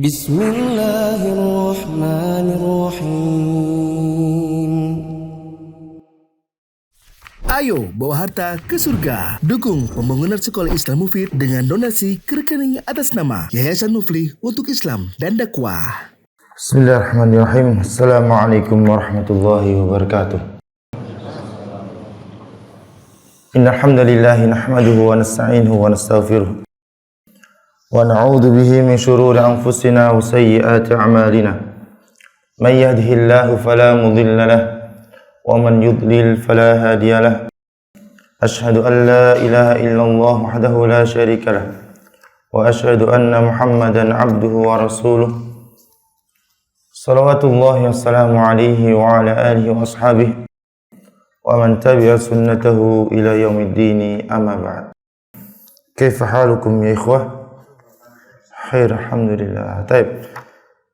Bismillahirrahmanirrahim. Ayo bawa harta ke surga. Dukung pembangunan sekolah Islam Mufid dengan donasi ke rekening atas nama Yayasan Muflih untuk Islam dan Dakwah. Bismillahirrahmanirrahim. Assalamualaikum warahmatullahi wabarakatuh. Innal hamdalillah nahmaduhu wa nasta'inuhu wa nastaghfiruh. Wa na'udzu bihi min shururi anfusina wa sayyiati a'malina. May yahdihillahu fala mudilla lahu wa man yudlil fala hadiya lahu. Ashhadu an la ilaha illallah wahdahu la syarika lahu wa ashhadu anna Muhammadan 'abduhu wa rasuluh. Salawatullahi wassalamu alaihi wa ala alihi wa ashabihi wa man tabi'a sunnatahu ila yaumiddin, amma ba'd. Kaifa halukum ya ikhwah? Khair, alhamdulillah. Taib.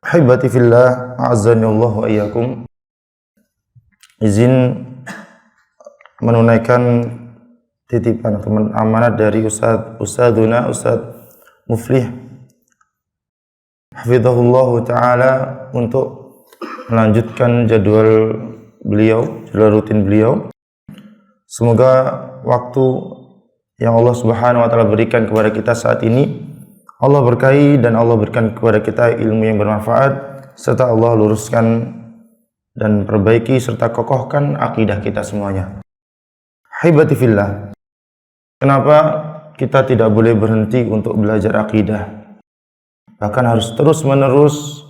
Ahibati fillah, a'azzani Allah wa iyyakum. Izin menunaikan titipan atau amanat dari Ustadzuna Muflih hafizahullah ta'ala untuk melanjutkan jadwal rutin beliau. Semoga waktu yang Allah Subhanahu wa taala berikan kepada kita saat ini Allah berkahi dan Allah berikan kepada kita ilmu yang bermanfaat, serta Allah luruskan dan perbaiki serta kokohkan akidah kita semuanya. Haibati fillah, kenapa kita tidak boleh berhenti untuk belajar akidah? Bahkan harus terus menerus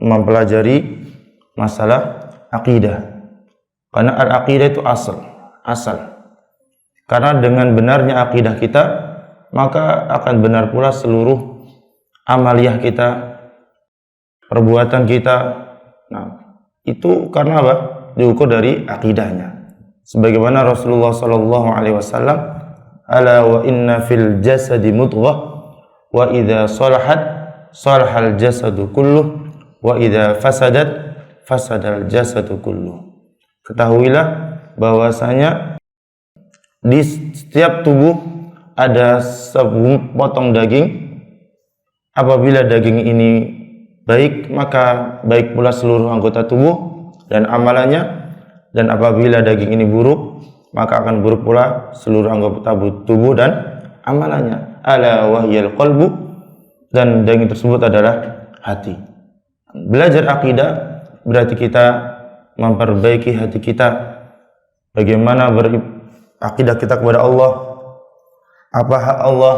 mempelajari masalah akidah. Karena al-aqidah itu asal. Karena dengan benarnya akidah kita, maka akan benar pula seluruh amaliyah kita, perbuatan kita. Nah, itu karena apa? Diukur dari akidahnya. Sebagaimana Rasulullah sallallahu alaihi wasallam, "Ala wa inna fil jasadi mudghah, wa idza salahat salahal jasadu kulluh, wa idza fasadat fasadal jasadu kulluh." Ketahuilah bahwasanya di setiap tubuh ada sepotong daging. Apabila daging ini baik, maka baik pula seluruh anggota tubuh dan amalannya. Dan apabila daging ini buruk, maka akan buruk pula seluruh anggota tubuh dan amalannya. Ala wahyal qalbu, dan daging tersebut adalah hati. Belajar akidah berarti kita memperbaiki hati kita. Bagaimana berakidah kita kepada Allah, apa hak Allah,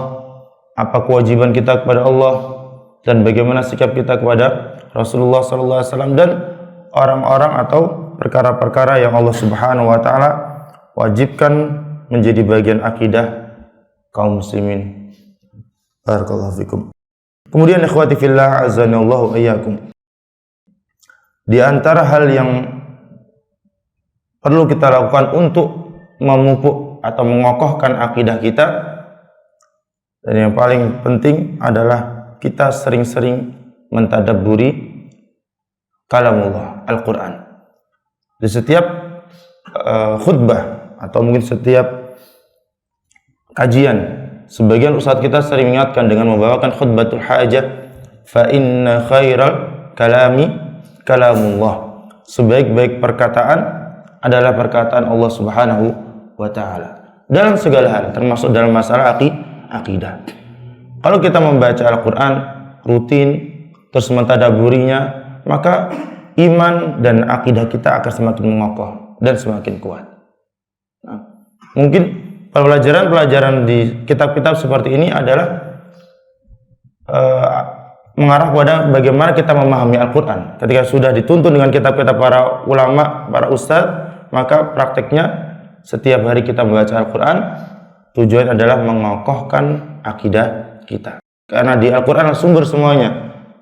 apa kewajiban kita kepada Allah, dan bagaimana sikap kita kepada Rasulullah SAW dan orang-orang atau perkara-perkara yang Allah Subhanahu wa taala wajibkan menjadi bagian akidah kaum muslimin. Barakallahu fikum. Kemudian ikhwati fillah, azanallahu iyyakum. Di antara hal yang perlu kita lakukan untuk memupuk atau mengokohkan akidah kita, dan yang paling penting adalah kita sering-sering mentadabburi kalamullah, Al-Quran. Di setiap khutbah atau mungkin setiap kajian, sebagian ustadz kita sering mengingatkan dengan membawakan khutbatul hajah, fa inna khairal kalami kalamullah. Sebaik-baik perkataan adalah perkataan Allah Subhanahu wa taala dalam segala hal, termasuk dalam masalah akidah. Kalau kita membaca Al-Quran rutin, terus mentadaburinya, maka iman dan akidah kita akan semakin mengokoh dan semakin kuat. Nah, mungkin pelajaran di kitab-kitab seperti ini adalah mengarah pada bagaimana kita memahami Al-Quran. Ketika sudah dituntun dengan kitab-kitab para ulama, para ustadz, maka prakteknya setiap hari kita membaca Al-Quran, tujuan adalah mengokohkan akidah kita. Karena di Al-Quran sumber semuanya,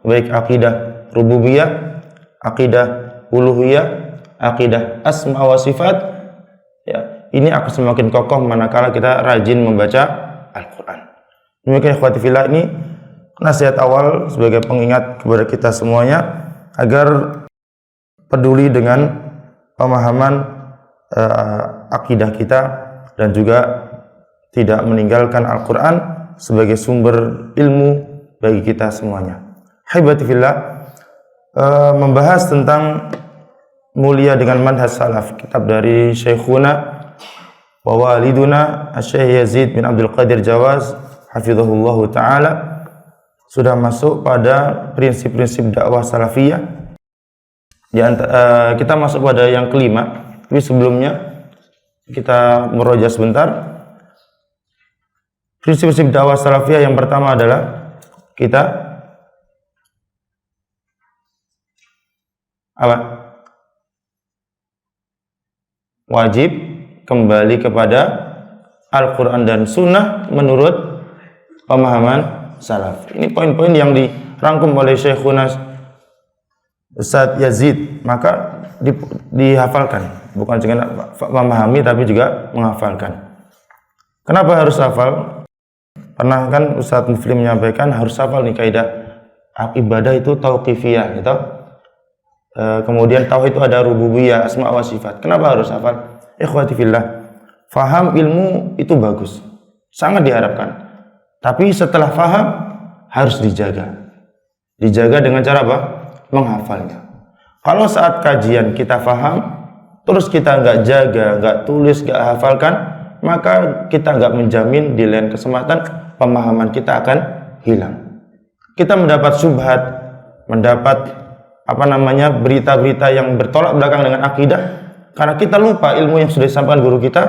baik akidah rububiyah, akidah uluhiyah, akidah asma wa sifat. Ya, ini akan semakin kokoh manakala kita rajin membaca Al-Quran. Demikian ikhwati fillah, ini nasihat awal sebagai pengingat kepada kita semuanya agar peduli dengan pemahaman akidah kita dan juga tidak meninggalkan Al-Quran sebagai sumber ilmu bagi kita semuanya. Haibati fillah, membahas tentang mulia dengan manhaj salaf, kitab dari Syekhuna wa waliduna Asy-Syaikh Yazid bin Abdul Qadir Jawaz hafizahullahu taala, sudah masuk pada prinsip-prinsip dakwah salafiyah. Kita masuk pada yang kelima, tapi sebelumnya kita meroja sebentar. Prinsip-prinsip dakwah salafiyah yang pertama adalah kita apa? Wajib kembali kepada Al-Quran dan Sunnah menurut pemahaman salaf. Ini poin-poin yang dirangkum oleh Syekhuna Ustaz Yazid, maka dihafalkan, bukan cuma memahami tapi juga menghafalkan. Kenapa harus hafal? Pernah kan Ustaz Mufli menyampaikan harus hafal nih kaidah ibadah itu tauqifiyah gitu. Kemudian tauhid itu ada rububiyah, asma wa sifat. Kenapa harus hafal? Ikhwati fillah, faham ilmu itu bagus, sangat diharapkan. Tapi setelah faham harus dijaga. Dijaga dengan cara apa? Menghafalnya. Kalau saat kajian kita faham, terus kita nggak jaga, nggak tulis, nggak hafalkan, maka kita nggak menjamin di lain kesempatan pemahaman kita akan hilang. Kita mendapat syubhat, mendapat berita-berita yang bertolak belakang dengan akidah, karena kita lupa ilmu yang sudah disampaikan guru kita,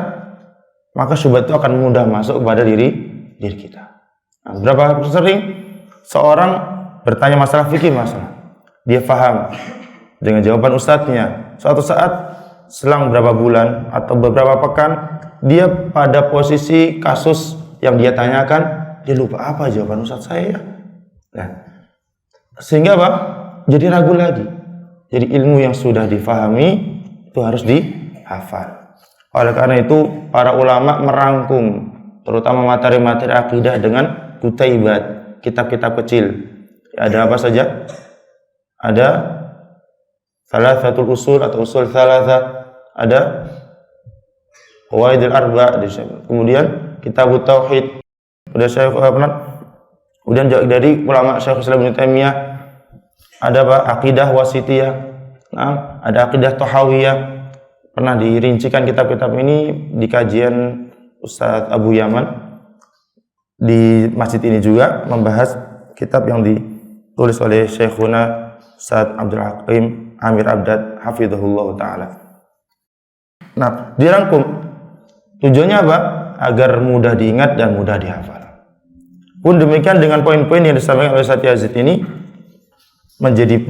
maka syubhat itu akan mudah masuk kepada diri kita. Nah, berapa sering seorang bertanya masalah fikih, dia faham dengan jawaban ustadznya. Suatu saat selang beberapa bulan atau beberapa pekan, dia pada posisi kasus yang dia tanyakan, dia lupa apa jawaban ustadz saya. Nah, sehingga apa? Jadi ragu lagi. Jadi ilmu yang sudah difahami itu harus dihafal. Oleh karena itu para ulama merangkum terutama materi-materi akidah dengan kutaibat, kitab-kitab kecil. Ada apa saja? Ada Thalathatul Usul atau Usul Thalatha, ada Qawaidul Arba', kemudian Kitabut Tauhid, kemudian dari ulama Syekh Islam Ibnu Taimiyah ada apa? Aqidah Wasitiyah, ada Aqidah Tahawiyah. Pernah dirincikan kitab-kitab ini di kajian Ustadz Abu Yaman di masjid ini juga, membahas kitab yang ditulis oleh Syekhuna Ustadz Abdul Hakim Amir Abdad hafizahullah ta'ala. Nah, dirangkum tujuannya apa? Agar mudah diingat dan mudah dihafal. Pun demikian dengan poin-poin yang disampaikan oleh Ustadz Yazid ini menjadi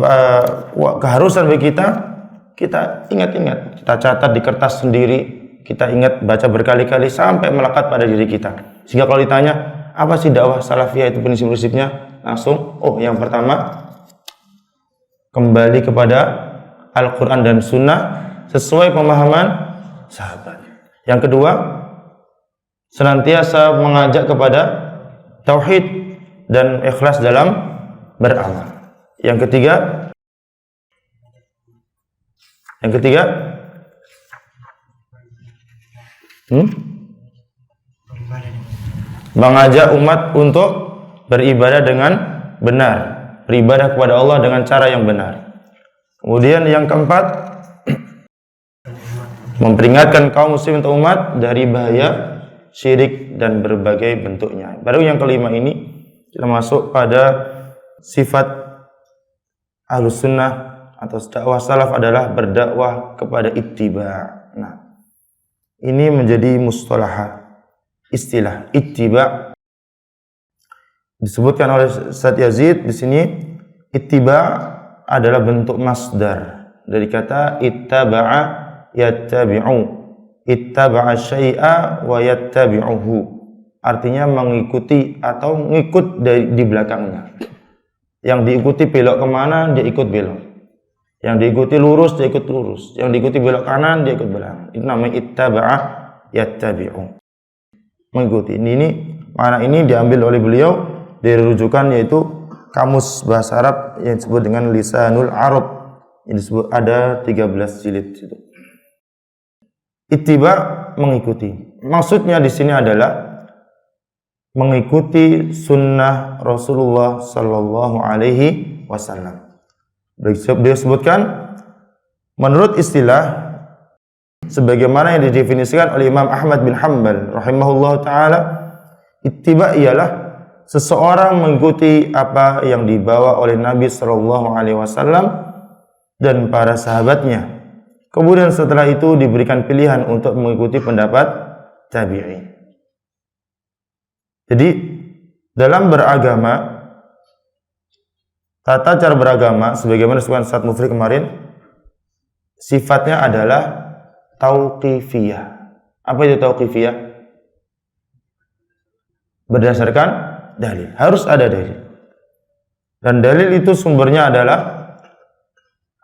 keharusan bagi kita ingat-ingat, kita catat di kertas sendiri, kita ingat, baca berkali-kali sampai melekat pada diri kita. Sehingga kalau ditanya apa sih dakwah salafiyah itu prinsip-prinsipnya, langsung yang pertama kembali kepada Al-Quran dan Sunnah sesuai pemahaman sahabat. Yang kedua, senantiasa mengajak kepada tauhid dan ikhlas dalam beramal. Yang ketiga, mengajak umat untuk beribadah dengan benar, beribadah kepada Allah dengan cara yang benar. Kemudian yang keempat, memperingatkan kaum muslim atau umat dari bahaya syirik dan berbagai bentuknya. Baru yang kelima ini kita masuk pada sifat Ahlus Sunnah atau dakwah salaf adalah berdakwah kepada ittiba. Nah, ini menjadi mustalah, istilah ittiba. Disebutkan oleh Ustadz Yazid di sini, ittiba adalah bentuk masdar dari kata ittaba'a yattabi'u. Ittaba'a syai'a wa yattabi'uhu. Artinya mengikuti atau ngikut di belakangnya. Yang diikuti belok kemana, dia ikut belok. Yang diikuti lurus, dia ikut lurus. Yang diikuti belok kanan, dia ikut belakang. Itu namanya ittaba'a yattabi'u. Mengikuti. Ini makna ini diambil oleh beliau dari rujukan yaitu kamus bahasa Arab yang disebut dengan Lisanul Arab. Ini disebut ada 13 jilid situ. Ittiba mengikuti. Maksudnya di sini adalah mengikuti sunnah Rasulullah Sallallahu Alaihi Wasallam. Beliau sebutkan menurut istilah sebagaimana yang didefinisikan oleh Imam Ahmad bin Hanbal rahimahullah taala, ittiba ialah seseorang mengikuti apa yang dibawa oleh Nabi Sallallahu Alaihi Wasallam dan para sahabatnya. Kemudian setelah itu diberikan pilihan untuk mengikuti pendapat tabi'in. Jadi dalam beragama, tata cara beragama sebagaimana disebutkan Ustaz Mufli kemarin, sifatnya adalah tauqifiyah. Apa itu tauqifiyah? Berdasarkan dalil. Harus ada dalil. Dan dalil itu sumbernya adalah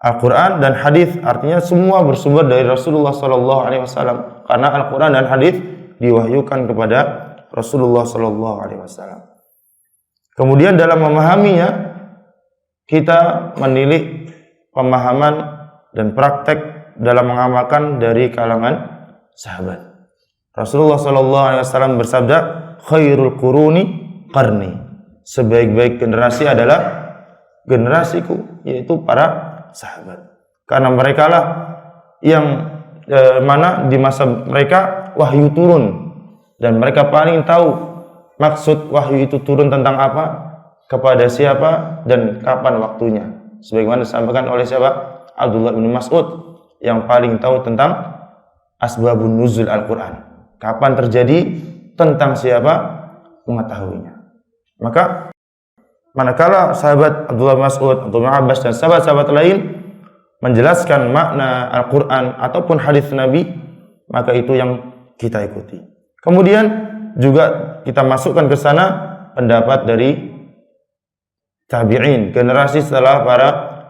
Al-Quran dan hadis. Artinya semua bersumber dari Rasulullah Sallallahu Alaihi Wasallam. Karena Al-Quran dan hadis diwahyukan kepada Rasulullah Sallallahu Alaihi Wasallam. Kemudian dalam memahaminya, kita menilik pemahaman dan praktek dalam mengamalkan dari kalangan sahabat. Rasulullah Sallallahu Alaihi Wasallam bersabda, khairul quruni qarni. Sebaik-baik generasi adalah generasiku, yaitu para sahabat. Karena mereka lah yang mana di masa mereka wahyu turun. Dan mereka paling tahu maksud wahyu itu turun tentang apa, kepada siapa, dan kapan waktunya. Sebagaimana disampaikan oleh siapa? Abdullah bin Mas'ud, yang paling tahu tentang asbabun nuzul Al-Quran. Kapan terjadi, tentang siapa, mengetahuinya. Maka manakala sahabat Abdullah bin Mas'ud, Abdullah bin Abbas, dan sahabat-sahabat lain menjelaskan makna Al-Quran ataupun hadis Nabi, maka itu yang kita ikuti. Kemudian juga kita masukkan ke sana pendapat dari tabi'in, generasi setelah para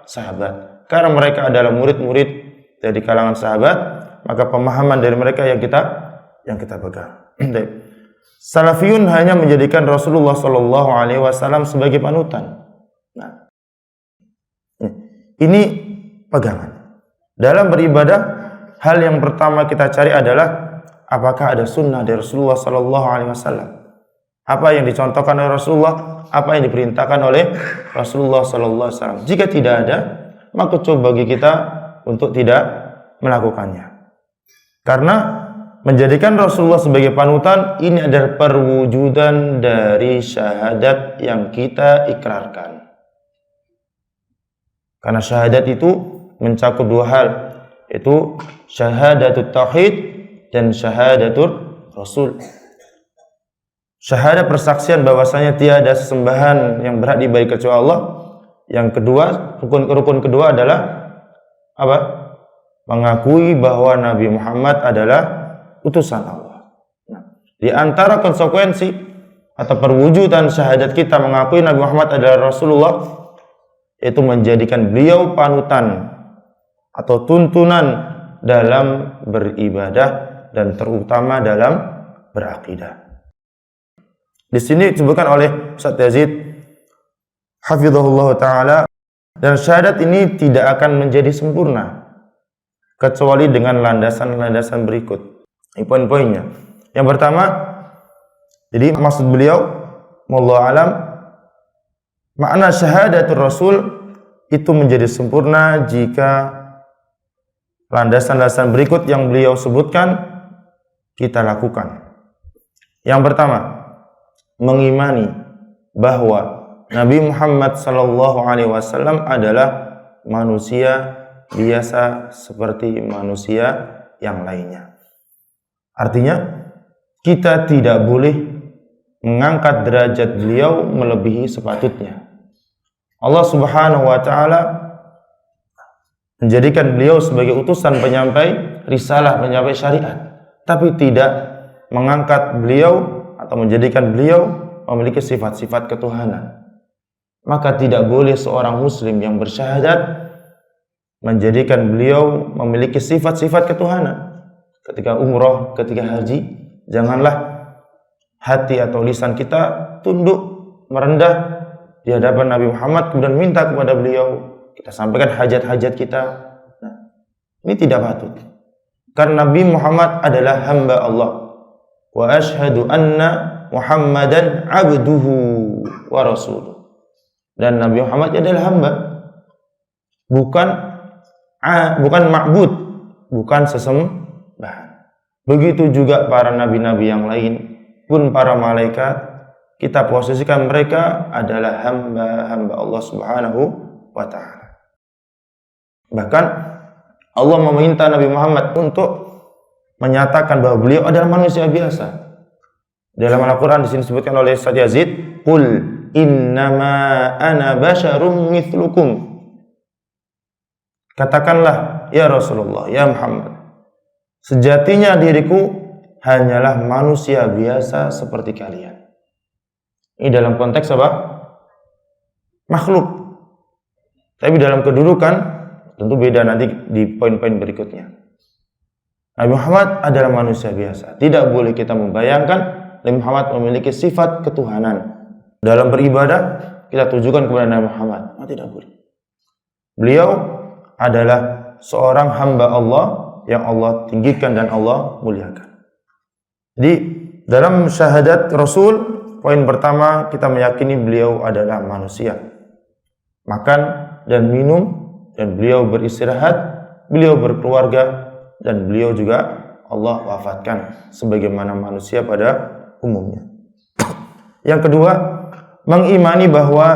sahabat. Karena mereka adalah murid-murid dari kalangan sahabat, maka pemahaman dari mereka yang kita pegang. Salafiyun hanya menjadikan Rasulullah Sallallahu Alaihi Wasallam sebagai panutan. Nah, ini pegangan. Dalam beribadah, hal yang pertama kita cari adalah apakah ada sunnah dari Rasulullah Sallallahu Alaihi Wasallam. Apa yang dicontohkan oleh Rasulullah, apa yang diperintahkan oleh Rasulullah Sallallahu Alaihi Wasallam. Jika tidak ada, maka coba bagi kita untuk tidak melakukannya. Karena menjadikan Rasulullah sebagai panutan ini adalah perwujudan dari syahadat yang kita ikrarkan. Karena syahadat itu mencakup dua hal, yaitu syahadatut tauhid dan syahadatur Rasul. Syahadat persaksian bahwasanya tiada sesembahan yang berhak diibadahi kecuali Allah. Yang kedua, rukun kedua adalah apa? Mengakui bahwa Nabi Muhammad adalah utusan Allah. Nah, di antara konsekuensi atau perwujudan syahadat kita mengakui Nabi Muhammad adalah Rasulullah, yaitu menjadikan beliau panutan atau tuntunan dalam beribadah dan terutama dalam berakidah. Di sini disebutkan oleh Ustaz Yazid hafizahullah taala, dan syahadat ini tidak akan menjadi sempurna kecuali dengan landasan-landasan berikut. Ini poin-poinnya. Yang pertama, jadi maksud beliau wallahu alam, makna syahadatul Rasul itu menjadi sempurna jika landasan-landasan berikut yang beliau sebutkan kita lakukan. Yang pertama, mengimani bahwa Nabi Muhammad sallallahu alaihi wasallam adalah manusia biasa seperti manusia yang lainnya. Artinya, kita tidak boleh mengangkat derajat beliau melebihi sepatutnya. Allah Subhanahu wa taala menjadikan beliau sebagai utusan penyampai risalah, penyampai syariat, tapi tidak mengangkat beliau atau menjadikan beliau memiliki sifat-sifat ketuhanan. Maka tidak boleh seorang muslim yang bersyahadat menjadikan beliau memiliki sifat-sifat ketuhanan. Ketika umroh, ketika haji, janganlah hati atau lisan kita tunduk, merendah di hadapan Nabi Muhammad kemudian minta kepada beliau, kita sampaikan hajat-hajat kita. Nah, ini tidak patut. Karena Nabi Muhammad adalah hamba Allah. Wa ashhadu anna Muhammadan abduhu wa rasuluh. Dan Nabi Muhammad adalah hamba, bukan ma'bud, bukan sesembahan. Begitu juga para nabi-nabi yang lain, pun para malaikat, kita posisikan mereka adalah hamba-hamba Allah Subhanahu wa ta'ala. Bahkan Allah meminta Nabi Muhammad untuk menyatakan bahwa beliau adalah manusia biasa. Dalam Al-Quran di sini disebutkan oleh Ustaz Yazid, "Qul innama ana basyarum mithlukum." Katakanlah, ya Rasulullah, ya Muhammad, sejatinya diriku hanyalah manusia biasa seperti kalian. Ini dalam konteks apa? Makhluk. Tapi dalam kedudukan tentu beda nanti di poin-poin berikutnya. Nabi Muhammad adalah manusia biasa. Tidak boleh kita membayangkan Nabi Muhammad memiliki sifat ketuhanan. Dalam beribadah kita tujukan kepada Nabi Muhammad. Tidak boleh. Beliau adalah seorang hamba Allah yang Allah tinggikan dan Allah muliakan. Jadi dalam syahadat Rasul, poin pertama kita meyakini beliau adalah manusia. Makan dan minum, dan beliau beristirahat, beliau berkeluarga, dan beliau juga Allah wafatkan sebagaimana manusia pada umumnya. Yang kedua, mengimani bahwa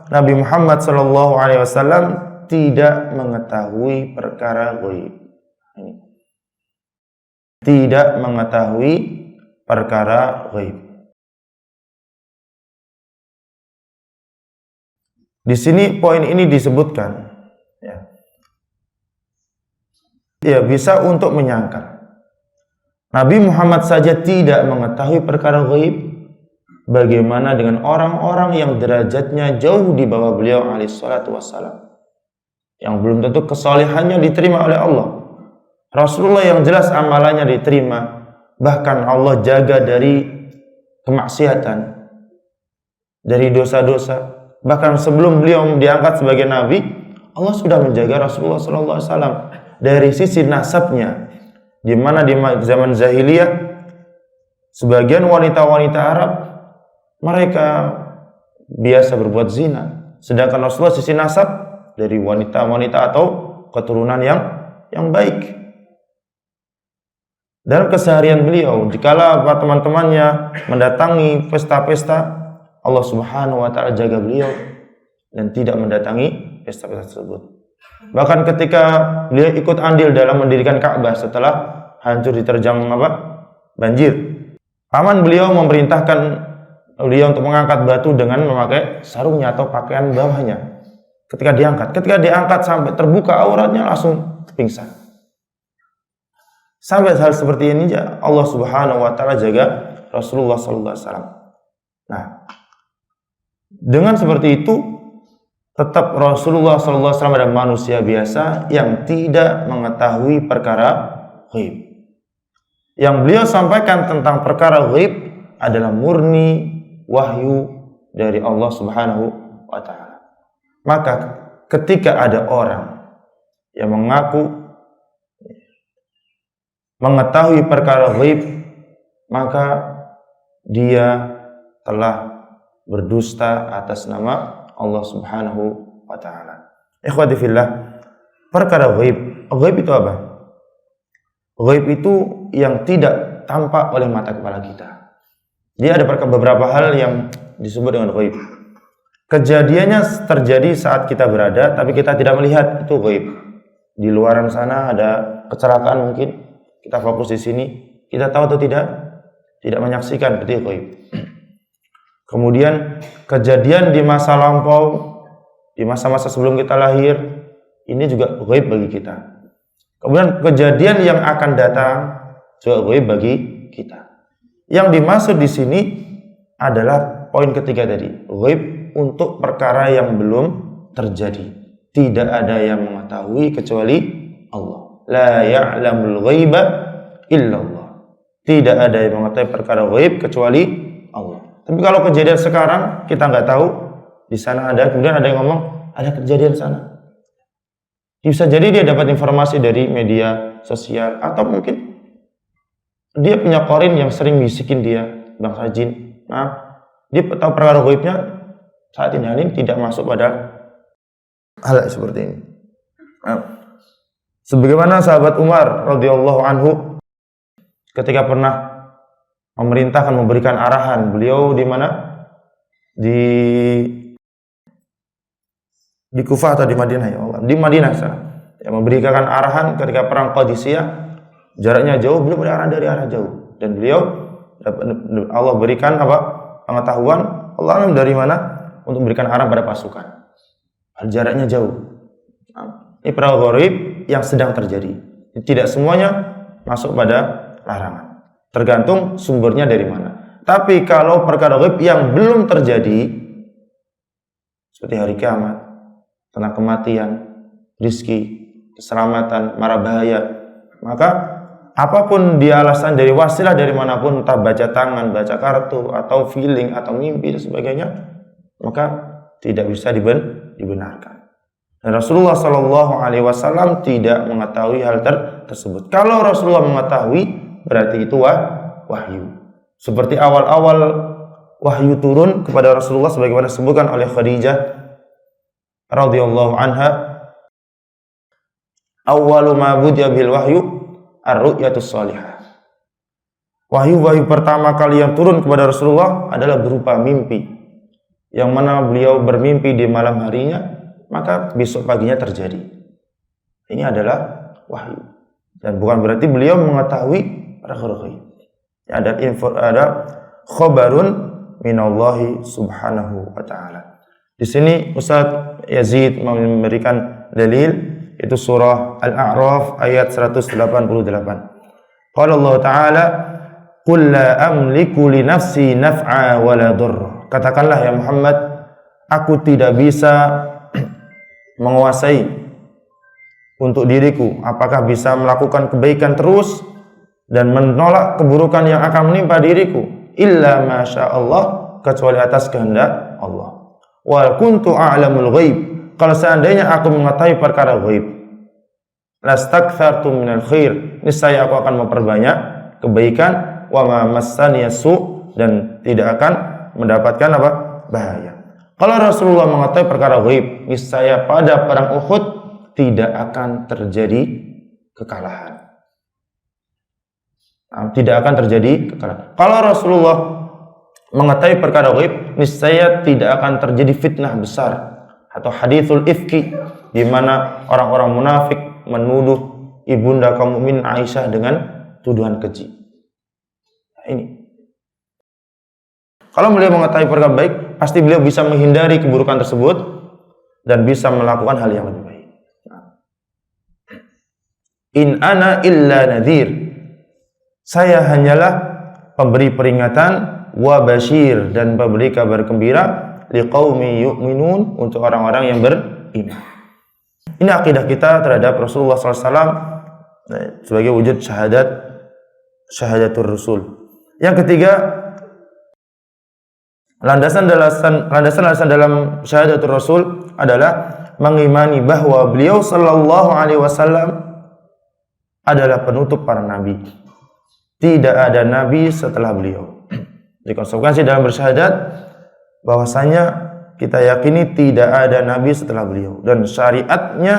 Nabi Muhammad SAW tidak mengetahui perkara ghaib. Tidak mengetahui perkara ghaib. Di sini poin ini disebutkan, ya bisa untuk menyangkal. Nabi Muhammad saja tidak mengetahui perkara ghaib. Bagaimana dengan orang-orang yang derajatnya jauh di bawah beliau alaihissalatu wassalam, yang belum tentu kesalehannya diterima oleh Allah. Rasulullah yang jelas amalannya diterima, bahkan Allah jaga dari kemaksiatan, dari dosa-dosa. Bahkan sebelum beliau diangkat sebagai nabi, Allah sudah menjaga Rasulullah SAW dari sisi nasabnya, di mana di zaman jahiliyah sebagian wanita-wanita Arab mereka biasa berbuat zina, sedangkan Rasulullah sisi nasab dari wanita-wanita atau keturunan yang baik. Dan keseharian beliau, jikalau teman-temannya mendatangi pesta-pesta, Allah Subhanahu wa ta'ala jaga beliau dan tidak mendatangi pesta-pesta tersebut. Bahkan ketika beliau ikut andil dalam mendirikan Ka'bah setelah hancur diterjang banjir, paman beliau memerintahkan beliau untuk mengangkat batu dengan memakai sarungnya atau pakaian bawahnya. Ketika diangkat sampai terbuka auratnya, langsung pingsan. Sampai hal seperti ini Allah Subhanahu wa ta'ala jaga Rasulullah sallallahu alaihi wasallam. Nah, dengan seperti itu tetap Rasulullah sallallahu alaihi wasallam adalah manusia biasa yang tidak mengetahui perkara ghaib. Yang beliau sampaikan tentang perkara ghaib adalah murni wahyu dari Allah Subhanahu wa ta'ala. Maka ketika ada orang yang mengaku mengetahui perkara ghaib, maka dia telah berdusta atas nama Allah Subhanahu wa ta'ala. Ikhwati fillah, perkara ghaib itu apa? Ghaib itu yang tidak tampak oleh mata kepala kita. Dia ada beberapa hal yang disebut dengan ghaib. Kejadiannya terjadi saat kita berada, tapi kita tidak melihat, itu ghaib. Di luaran sana ada kecelakaan mungkin, kita fokus di sini, kita tahu atau tidak? Tidak menyaksikan, berarti ghaib. Kemudian kejadian di masa lampau, di masa-masa sebelum kita lahir, ini juga ghaib bagi kita. Kemudian kejadian yang akan datang juga ghaib bagi kita. Yang dimaksud di sini adalah poin ketiga tadi, ghaib untuk perkara yang belum terjadi. Tidak ada yang mengetahui kecuali Allah. La ya'lamul ghaiba illallah. Tidak ada yang mengetahui perkara ghaib kecuali Allah. Tapi kalau kejadian sekarang kita nggak tahu, di sana ada, kemudian ada yang ngomong ada kejadian sana. Bisa jadi dia dapat informasi dari media sosial, atau mungkin dia punya korin yang sering bisikin dia, bangsa jin, Nah, dia tahu perkara ghaibnya saat ini tidak masuk pada hal seperti ini. Nah, sebagaimana sahabat Umar radhiyallahu anhu ketika pernah memerintahkan memberikan arahan, beliau di mana? Di Kufah atau di Madinah ya Allah? Di Madinah sana. Yang memberikan arahan ketika perang Qadisiyah, jaraknya jauh, beliau berarah dari arah jauh, dan beliau Allah berikan pengetahuan Allah alam dari mana untuk memberikan arahan pada pasukan. Jaraknya jauh. Ini perkara ghaib yang sedang terjadi. Tidak semuanya masuk pada larangan. Tergantung sumbernya dari mana. Tapi kalau perkara ghaib yang belum terjadi, seperti hari kiamat, tentang kematian, rizki, keselamatan, mara bahaya, maka apapun dia alasan dari wasilah dari manapun, entah baca tangan, baca kartu, atau feeling, atau mimpi dan sebagainya, maka tidak bisa dibenarkan. Dan Rasulullah Shallallahu Alaihi Wasallam tidak mengetahui hal tersebut. Kalau Rasulullah mengetahui, berarti itu wahyu. Seperti awal-awal wahyu turun kepada Rasulullah, sebagaimana disebutkan oleh Khadijah radhiyallahu anha, awwalu ma budiya bil wahyu ar-ru'yatus salihah. Wahyu pertama kali yang turun kepada Rasulullah adalah berupa mimpi, yang mana beliau bermimpi di malam harinya, maka besok paginya terjadi. Ini adalah wahyu, dan bukan berarti beliau mengetahui perkara ghaib. Ada khabarun minallahi subhanahu wa ta'ala. Di sini Ustaz Yazid memberikan dalil, itu surah Al-A'raf ayat 188. Qala Allah Ta'ala, "Qul la amliku li nafsi naf'a wa la dhurra." Katakanlah ya Muhammad, aku tidak bisa menguasai untuk diriku apakah bisa melakukan kebaikan terus dan menolak keburukan yang akan menimpa diriku, illa masya Allah, kecuali atas kehendak Allah. Wa kuntu a'lamul ghaib, kalau seandainya aku mengetahui perkara ghaib, lastakthartu minal khair, niscaya aku akan memperbanyak kebaikan, wa ma massani yasu, dan tidak akan mendapatkan bahaya. Kalau Rasulullah mengetahui perkara ghaib, niscaya pada perang Uhud tidak akan terjadi kekalahan. Tidak akan terjadi kekalahan. Kalau Rasulullah mengetahui perkara ghaib, niscaya tidak akan terjadi fitnah besar atau hadithul ifki, di mana orang-orang munafik menuduh ibunda kaum mukminin Aisyah dengan tuduhan keji. Nah, ini. Kalau beliau mengetahui perkara baik, pasti beliau bisa menghindari keburukan tersebut dan bisa melakukan hal yang lebih baik. In ana illa nadhir, saya hanyalah pemberi peringatan, wa basyir, dan pemberi kabar gembira, liqaumi yu'minun, untuk orang-orang yang beriman. Ini akidah kita terhadap Rasulullah SAW sebagai wujud syahadatur Rasul. Yang ketiga, landasan dalam syahadatur Rasul adalah mengimani bahwa beliau sallallahu alaihi wasallam adalah penutup para nabi. Tidak ada nabi setelah beliau. Dikonsekuensi dalam bersyahadat bahwasanya kita yakini tidak ada nabi setelah beliau, dan syariatnya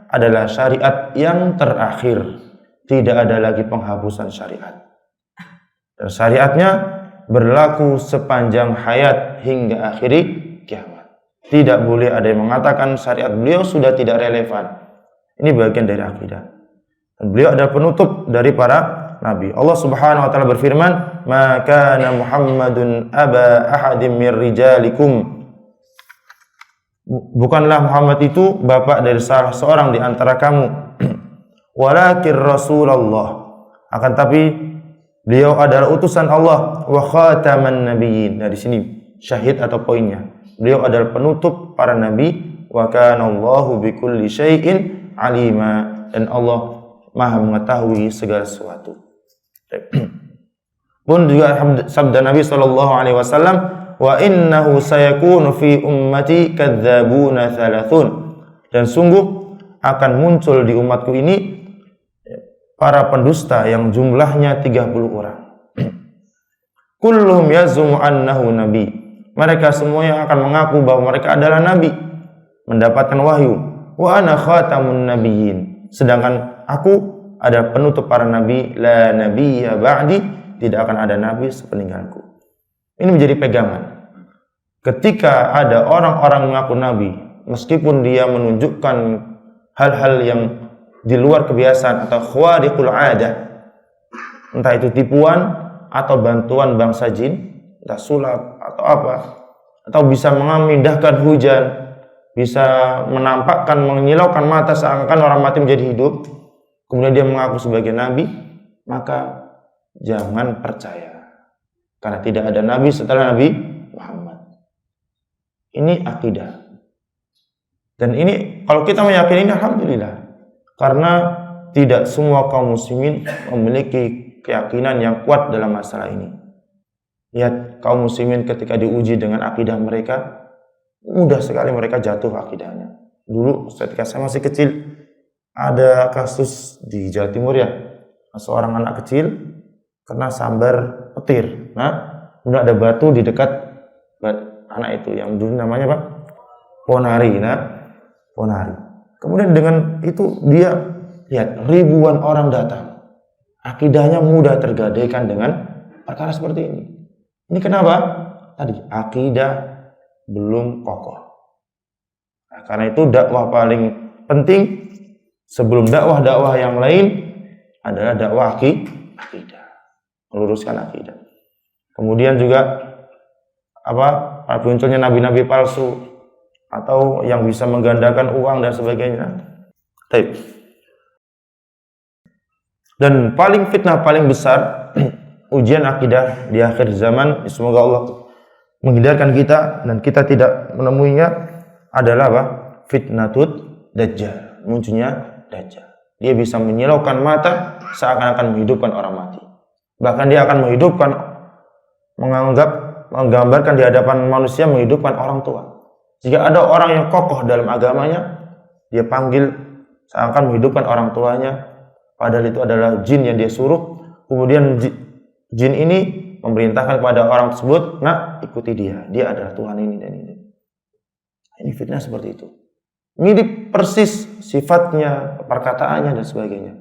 adalah syariat yang terakhir. Tidak ada lagi penghapusan syariat. Dan syariatnya berlaku sepanjang hayat hingga akhiri kiamat. Tidak boleh ada yang mengatakan syariat beliau sudah tidak relevan. Ini bagian dari akidah. Dan beliau adalah penutup dari para nabi. Allah Subhanahu wa taala berfirman, "Ma kana Muhammadun aba ahadim mir rijalikum." Bukanlah Muhammad itu bapak dari salah seorang di antara kamu. Walakin Rasulullah, akan tapi beliau adalah utusan Allah, wa khataman nabiyyin. Nah, di sini syahid atau poinnya. Beliau adalah penutup para nabi, wa kana Allahu bikulli syai'in alima, dan Allah Maha mengetahui segala sesuatu. Pun juga sabda Nabi sallallahu alaihi wasallam, wa innahu sayakunu fi ummati kadzabuna thalathun, dan sungguh akan muncul di umatku ini para pendusta yang jumlahnya 30 orang. kulluhum yazumu annahu nabi. Mereka semuanya akan mengaku bahwa mereka adalah nabi, mendapatkan wahyu. Wa ana khatamun nabiyyin. Sedangkan aku ada penutup para nabi, la nabiyya ba'di, tidak akan ada nabi sepeninggalku. Ini menjadi pegangan. Ketika ada orang-orang mengaku nabi, meskipun dia menunjukkan hal-hal yang di luar kebiasaan atau khawariqul adah, entah itu tipuan atau bantuan bangsa jin, entah sulap atau apa, atau bisa memindahkan hujan, bisa menampakkan, menyilaukan mata seakan-akan orang mati menjadi hidup, kemudian dia mengaku sebagai nabi, maka jangan percaya, karena tidak ada nabi setelah Nabi Muhammad. Ini akidah. Dan ini kalau kita meyakini ini, alhamdulillah, karena tidak semua kaum muslimin memiliki keyakinan yang kuat dalam masalah ini. Lihat kaum muslimin ketika diuji dengan akidah mereka, mudah sekali mereka jatuh akidahnya. Dulu ketika saya masih kecil, ada kasus di Jawa Timur ya, seorang anak kecil kena sambar petir. Nah, kemudian ada batu di dekat anak itu yang dulu namanya apa? Ponari. Nah, ponari. Kemudian dengan itu dia lihat ribuan orang datang. Akidahnya mudah tergadaikan dengan perkara seperti ini. Ini kenapa? Tadi akidah belum kokoh. Nah, karena itu dakwah paling penting sebelum dakwah-dakwah yang lain adalah dakwah akidah. Meluruskan akidah. Kemudian juga munculnya nabi-nabi palsu atau yang bisa menggandakan uang dan sebagainya. Baik. Dan fitnah paling besar ujian akidah di akhir zaman, semoga Allah menghindarkan kita dan kita tidak menemuinya, adalah apa? Fitnatut Dajjal, munculnya Dajjal. Dia bisa menyilaukan mata seakan-akan menghidupkan orang mati. Bahkan dia akan menggambarkan di hadapan manusia menghidupkan orang tua. Jika ada orang yang kokoh dalam agamanya, dia panggil seakan menghidupkan orang tuanya, padahal itu adalah jin yang dia suruh. Kemudian jin ini memerintahkan kepada orang tersebut, nah ikuti dia adalah Tuhan ini dan ini. Ini fitnah seperti itu. Mirip persis sifatnya, perkataannya dan sebagainya.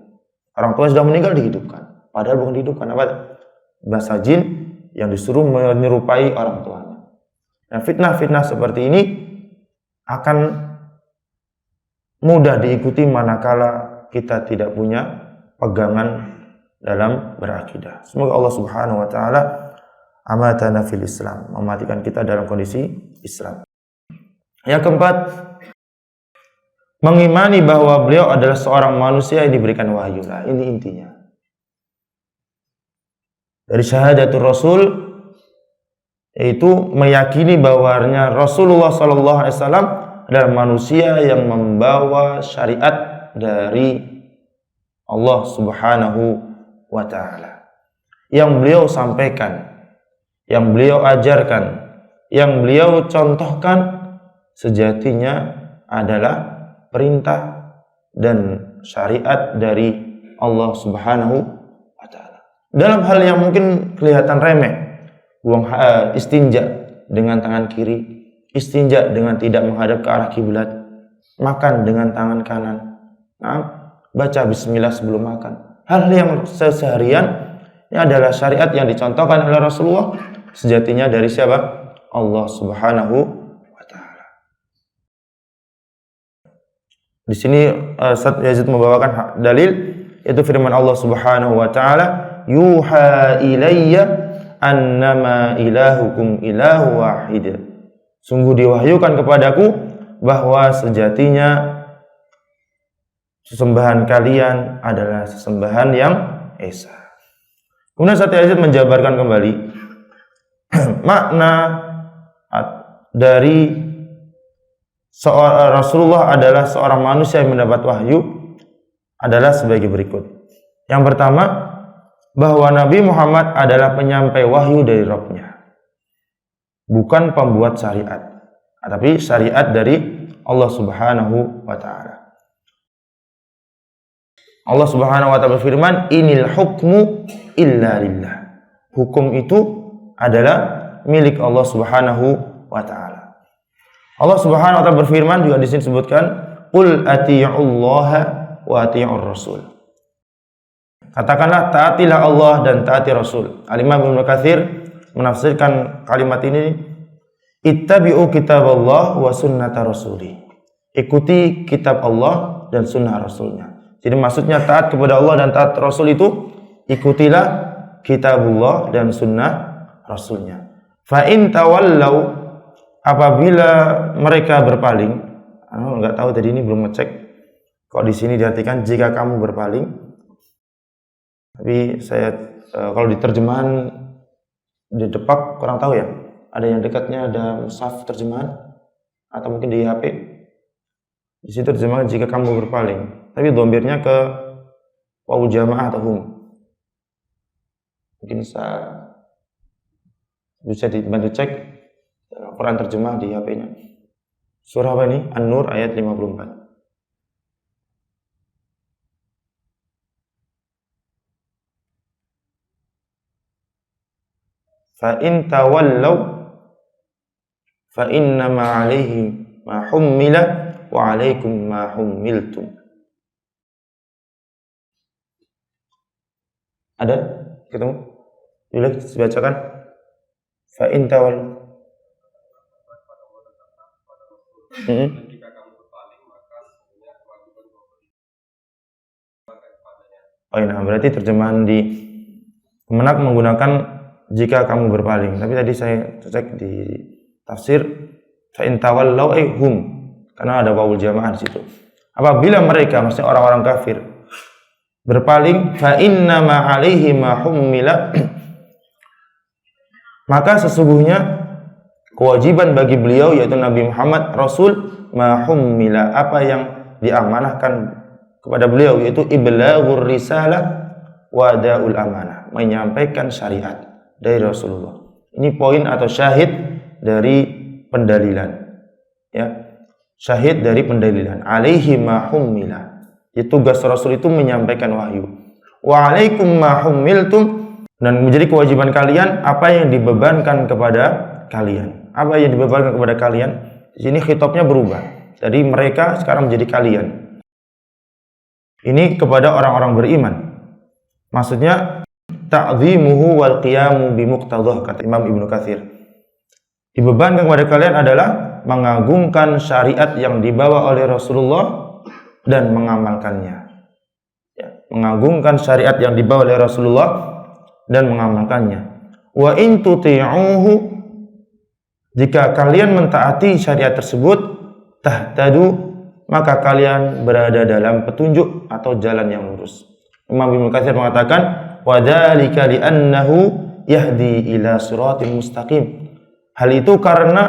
Orang tua sudah meninggal dihidupkan, padahal bukan dihidupkan, apa? Bahasa jin yang disuruh menyerupai orang tuanya. Nah, fitnah-fitnah seperti ini akan mudah diikuti manakala kita tidak punya pegangan dalam berakidah. Semoga Allah Subhanahu wa taala amatana fil Islam, mematikan kita dalam kondisi Islam. Yang keempat, mengimani bahwa beliau adalah seorang manusia yang diberikan wahyu. Nah, ini intinya. Dari syahadatul Rasul, yaitu meyakini bahwanya Rasulullah SAW adalah manusia yang membawa syariat dari Allah Subhanahu wa ta'ala, yang beliau sampaikan, yang beliau ajarkan, yang beliau contohkan sejatinya adalah perintah dan syariat dari Allah Subhanahu wa ta'ala. Dalam hal yang mungkin kelihatan remeh, buang istinja dengan tangan kiri, istinja dengan tidak menghadap ke arah kiblat, makan dengan tangan kanan, baca bismillah sebelum makan. Hal yang seharian ini adalah syariat yang dicontohkan oleh Rasulullah, sejatinya dari siapa? Allah Subhanahu wa ta'ala. Di sini Ustaz Yazid membawakan dalil, yaitu firman Allah Subhanahu wa ta'ala, yuha ilayya annama ilahukum ilahu wahid. Sungguh diwahyukan kepadaku bahwa sejatinya sesembahan kalian adalah sesembahan yang esa. Kemudian Ustaz Yazid menjabarkan kembali makna dari Rasulullah adalah seorang manusia yang mendapat wahyu adalah sebagai berikut. Yang pertama, bahwa Nabi Muhammad adalah penyampai wahyu dari Rabb-Nya, bukan pembuat syariat, tapi syariat dari Allah Subhanahu wa ta'ala. Allah Subhanahu wa ta'ala berfirman, inil hukmu illa lillah. Hukum itu adalah milik Allah Subhanahu wa taala. Allah Subhanahu wa taala berfirman juga di sini disebutkan, "Qul atii'ullaha wa atii'ur rasul." Katakanlah taatilah Allah dan taati Rasul. Al-Imam Ibnu Katsir menafsirkan kalimat ini, ittabi'u kitaballah wa sunnata rasulih. Ikuti kitab Allah dan sunnah Rasulnya. Jadi maksudnya taat kepada Allah dan taat Rasul itu ikutilah kitabullah dan sunnah Rasulnya. Fa in tawallau, apabila mereka berpaling, enggak tahu tadi ini belum ngecek. Kok di sini diartikan jika kamu berpaling. Tapi saya kalau di terjemahan di Depak kurang tahu ya. Ada yang dekatnya ada mushaf terjemahan atau mungkin di HP. Di situ terjemahan jika kamu berpaling. Tapi dhamirnya ke wawu jamaah atau hum. Mungkin bisa dibantu cek Quran terjemah di HP-nya. Surah apa ini? An-Nur ayat 54. Fa in tawallaw fa innama 'alaihim ma hummila wa 'alaikum ma hummiltum. Ada? Ketemu? Boleh dibacakan? Fa in tawallaw. Oh iya, berarti terjemahan di Kemenak menggunakan jika kamu berpaling. Tapi tadi saya cek di tafsir fa in tawallaw hum, karena ada wawul jamaah di situ. Apabila mereka, maksudnya orang-orang kafir, berpaling, fa inna ma 'alaihi ma hummila, maka sesungguhnya kewajiban bagi beliau yaitu Nabi Muhammad Rasul ma hummila, apa yang diamanahkan kepada beliau yaitu iblaghur risalah wa da'ul amanah, menyampaikan syariat dari Rasulullah. Ini poin atau syahid dari pendalilan. Ya. Syahid dari pendalilan. Alaihi ma hummila. Tugas Rasul itu menyampaikan wahyu. Wa alaikum ma hummiltum, dan menjadi kewajiban kalian apa yang dibebankan kepada kalian. Apa yang dibebankan kepada kalian? Di sini khitabnya berubah. Dari mereka sekarang menjadi kalian. Ini kepada orang-orang beriman. Maksudnya ta'zimuhu wal qiyamu bi muqtadhah, kata Imam Ibnu Katsir. Dibebankan kepada kalian adalah mengagungkan syariat yang dibawa oleh Rasulullah dan mengamalkannya. Ya, mengagungkan syariat yang dibawa oleh Rasulullah dan mengamalkannya. Wa in tuti'uhu, jika kalian mentaati syariat tersebut, tahtadu, maka kalian berada dalam petunjuk atau jalan yang lurus. Imam Ibnu Katsir mengatakan, wa dzalika li'annahu yahdi ila siratal mustaqim. Hal itu karena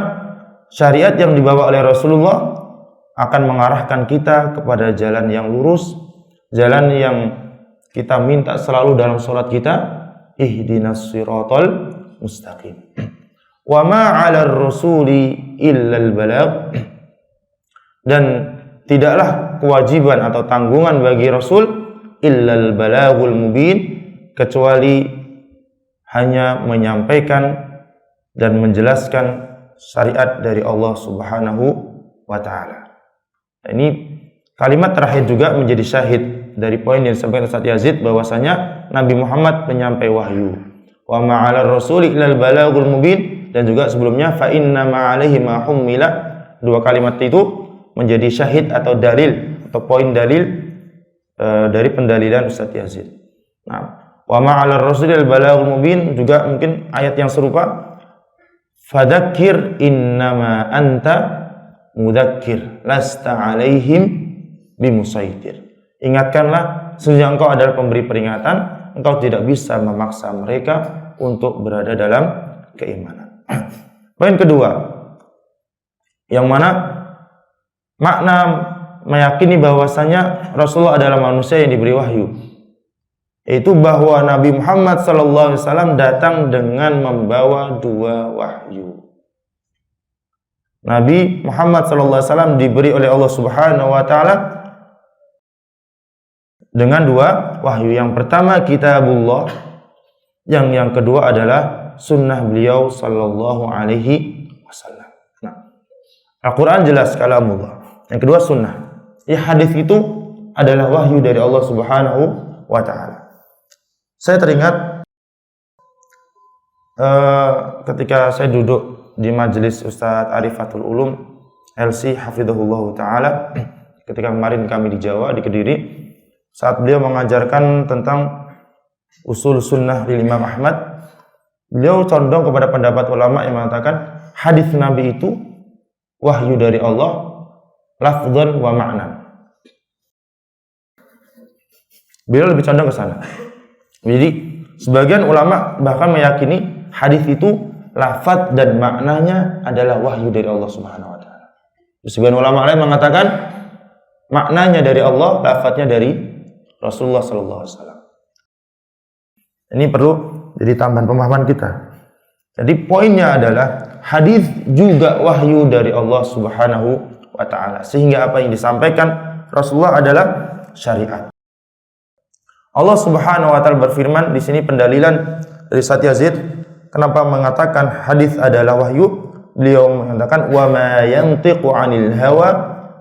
syariat yang dibawa oleh Rasulullah akan mengarahkan kita kepada jalan yang lurus, jalan yang kita minta selalu dalam salat kita, ihdinas siratal mustaqim. Wa ma 'alar rasuli illal balagh, dan tidaklah kewajiban atau tanggungan bagi Rasul illal balaghul mubin, kecuali hanya menyampaikan dan menjelaskan syariat dari Allah Subhanahu wa taala. Ini kalimat terakhir juga menjadi syahid dari poin yang disampaikan Ustaz Yazid, bahwasanya Nabi Muhammad penyampai wahyu. Wa ma 'alar rasuli illal balaghul mubin, dan juga sebelumnya fa inna ma 'alaihi ma hummila. Dua kalimat itu menjadi syahid atau dalil atau poin dalil dari pendalilan Ustaz Yazid. Nah, wa ma'alar rasulil balaghul mubin juga mungkin ayat yang serupa, fadzakir innama anta mudzakir lasta 'alaihim bimusaitir. Ingatkanlah, sesungguhnya engkau adalah pemberi peringatan, engkau tidak bisa memaksa mereka untuk berada dalam keimanan. Poin kedua, yang mana makna meyakini bahwasanya Rasulullah adalah manusia yang diberi wahyu, yaitu bahwa Nabi Muhammad SAW datang dengan membawa dua wahyu. Nabi Muhammad SAW diberi oleh Allah Subhanahu wa taala dengan dua wahyu. Yang pertama kitabullah, yang kedua adalah sunnah beliau sallallahu alaihi wasallam. Nah, Al-Quran jelas kalamullah. Yang kedua sunnah. Ya, hadis itu adalah wahyu dari Allah Subhanahu wa taala. Saya teringat ketika saya duduk di majelis Ustadz Arifatul Ulum LC hafizahullah taala ketika kemarin kami di Jawa, di Kediri, saat beliau mengajarkan tentang usul sunnah di Imam Ahmad, beliau condong kepada pendapat ulama yang mengatakan hadis Nabi itu wahyu dari Allah lafdzan wa ma'nan. Beliau lebih condong ke sana. Jadi sebagian ulama bahkan meyakini hadis itu lafaz dan maknanya adalah wahyu dari Allah Subhanahu wa taala. Sebagian ulama lain mengatakan maknanya dari Allah, lafaznya dari Rasulullah sallallahu alaihi wasallam. Ini perlu jadi tambahan pemahaman kita. Jadi poinnya adalah hadis juga wahyu dari Allah Subhanahu wa taala, sehingga apa yang disampaikan Rasulullah adalah syariat. Allah Subhanahu wa taala berfirman di sini, pendalilan dari Ustaz Yazid kenapa mengatakan hadis adalah wahyu. Beliau mengatakan wa ma yantiqu 'anil hawa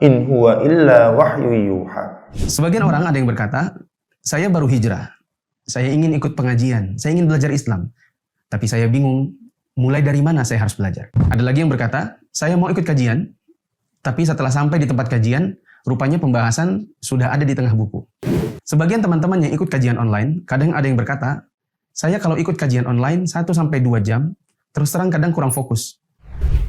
in huwa illa wahyu yuha. Sebagian orang ada yang berkata, saya baru hijrah, saya ingin ikut pengajian, saya ingin belajar Islam, tapi saya bingung mulai dari mana saya harus belajar. Ada lagi yang berkata, saya mau ikut kajian, tapi setelah sampai di tempat kajian, rupanya pembahasan sudah ada di tengah buku. Sebagian teman-teman yang ikut kajian online, kadang ada yang berkata, saya kalau ikut kajian online 1-2 jam, terus terang kadang kurang fokus.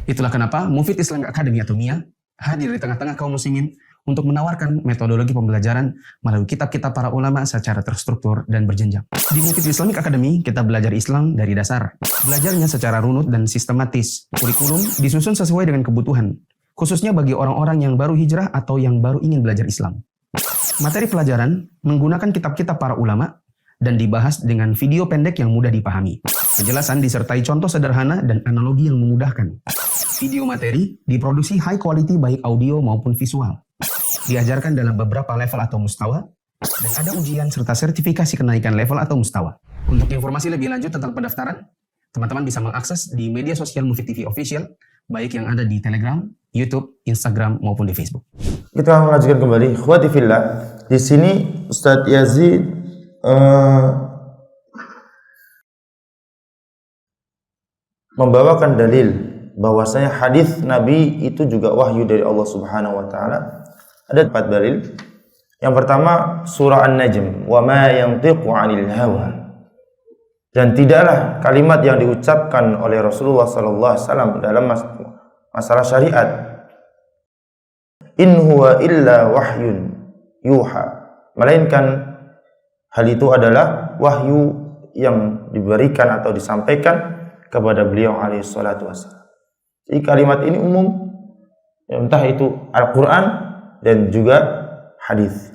Itulah kenapa Mufid Islamic Academy atau MIA hadir di tengah-tengah kaum muslimin untuk menawarkan metodologi pembelajaran melalui kitab-kitab para ulama secara terstruktur dan berjenjang. Di Mufid Islamic Academy, kita belajar Islam dari dasar. Belajarnya secara runut dan sistematis. Kurikulum disusun sesuai dengan kebutuhan, khususnya bagi orang-orang yang baru hijrah atau yang baru ingin belajar Islam. Materi pelajaran menggunakan kitab-kitab para ulama dan dibahas dengan video pendek yang mudah dipahami. Penjelasan disertai contoh sederhana dan analogi yang memudahkan. Video materi diproduksi high quality baik audio maupun visual. Diajarkan dalam beberapa level atau mustawa, dan ada ujian serta sertifikasi kenaikan level atau mustawa. Untuk informasi lebih lanjut tentang pendaftaran, teman-teman bisa mengakses di media sosial Mufid TV Official, baik yang ada di Telegram, YouTube, Instagram, maupun di Facebook. Kita melanjutkan kembali. Ikhwati fillah, di sini Ustadz Yazid membawakan dalil bahwasanya hadis Nabi itu juga wahyu dari Allah Subhanahu wa taala. Ada 4 dalil. Yang pertama surah An-Najm, wa ma yantiqu 'anil hawa. Dan tidaklah kalimat yang diucapkan oleh Rasulullah sallallahu alaihi wasallam dalam masalah syariat, in huwa illa wahyun yuha, melainkan hal itu adalah wahyu yang diberikan atau disampaikan kepada beliau alaihi salatu wasallam. Jadi kalimat ini umum, entah itu Al-Quran dan juga hadis.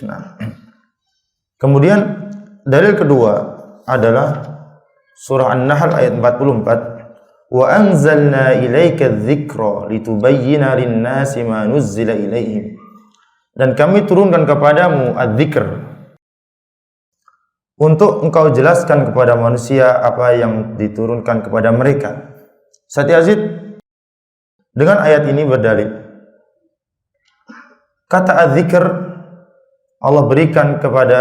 Nah, kemudian dalil kedua adalah surah An-Nahl ayat 44. Wa anzalna ilaika dzikra litubayyana lin-nasi ma nuzzila ilaihim. Dan kami turunkan kepadamu adz-dzikr untuk engkau jelaskan kepada manusia apa yang diturunkan kepada mereka. Ustaz Yazid dengan ayat ini berdalil, kata adz-dzikr Allah berikan kepada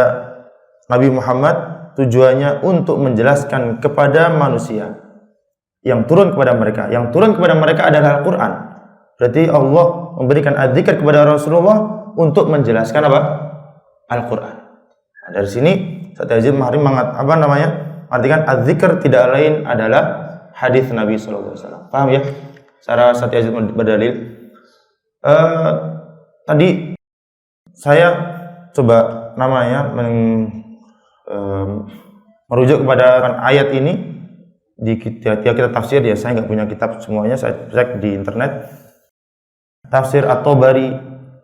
Nabi Muhammad tujuannya untuk menjelaskan kepada manusia yang turun kepada mereka. Yang turun kepada mereka adalah Al-Quran. Berarti Allah memberikan adz-dzikr kepada Rasulullah untuk menjelaskan apa? Al-Quran. Nah, dari sini Ustaz Yazid artikan adz-dzikr tidak lain adalah hadis Nabi sallallahu alaihi wasallam. Paham ya? Cara Ustaz Yazid berdalil. Tadi saya coba merujuk kepada ayat ini di kitab tafsir ya. Saya nggak punya kitab semuanya, saya cek di internet. Tafsir At-Tabari,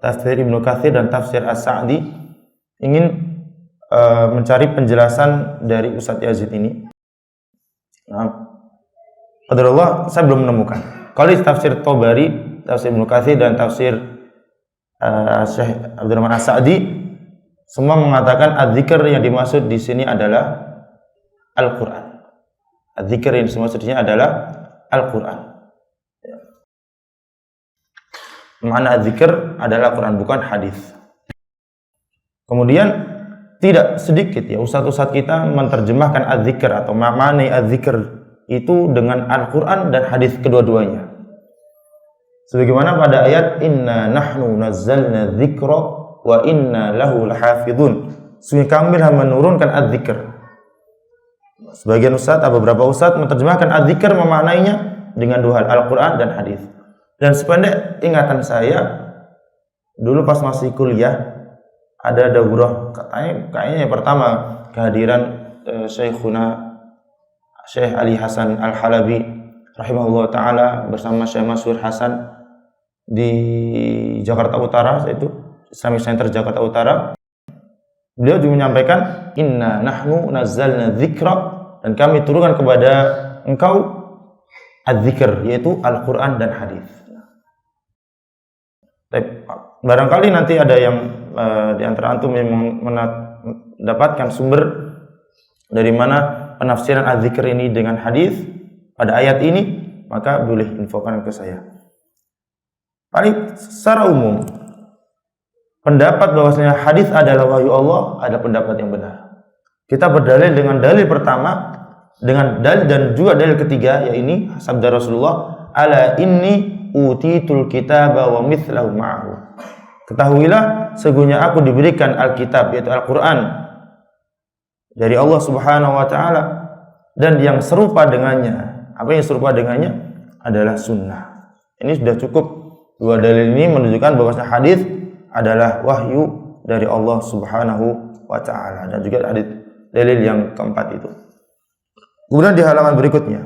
tafsir Ibnu Katsir dan tafsir As-Sa'di ingin mencari penjelasan dari Ustaz Yazid ini. Nah, qadarullah saya belum menemukan. Kalau di tafsir Tabari, tafsir Ibnu Katsir dan tafsir Syekh Abdurrahman As-Sa'di semua mengatakan adz-dzikr yang dimaksud di sini adalah Al-Qur'an. Adzikir ini maksudnya adalah Al-Quran. Makna adzikir adalah Al-Quran, bukan hadis. Kemudian tidak sedikit ya ustaz-ustaz kita menerjemahkan adzikir atau makna adzikir itu dengan Al-Quran dan hadis kedua-duanya. Sebagaimana pada ayat inna nahnu nazzalna dzikra wa inna lahu lahafizun. Sungguh kami telah menurunkan adzikir. Sebagian ustaz atau beberapa ustaz menerjemahkan adzikir memaknainya dengan dua hal, Al-Quran dan hadis. Dan sependek ingatan saya dulu pas masih kuliah ada daurah kayaknya yang pertama kehadiran Syekhuna Syekh Ali Hasan Al-Halabi rahimahullah taala bersama Syekh Masyhur Hasan di Jakarta Utara, yaitu Islamic Center Jakarta Utara. Beliau juga menyampaikan inna nahnu nazzalna dzikra, dan kami turunkan kepada engkau adzikir, yaitu Al-Quran dan hadis. Barangkali nanti ada yang di antara antum yang mendapatkan sumber dari mana penafsiran adzikir ini dengan hadis pada ayat ini, maka boleh infokan ke saya. Paling secara umum pendapat bahwasanya hadis adalah wahyu Allah adalah pendapat yang benar. Kita berdalil dengan dalil pertama, dengan dalil dan juga dalil ketiga, yaitu sabda Rasulullah, ala inni utitul kitaba wa mithlahu ma'ahu. Ketahuilah sesungguhnya aku diberikan Alkitab, yaitu Al-Quran dari Allah Subhanahu wa taala, dan yang serupa dengannya. Apa yang serupa dengannya adalah sunnah. Ini sudah cukup. Dua dalil ini menunjukkan bahwa hadis adalah wahyu dari Allah Subhanahu wa taala, dan juga hadis dalil yang keempat itu. Kemudian di halaman berikutnya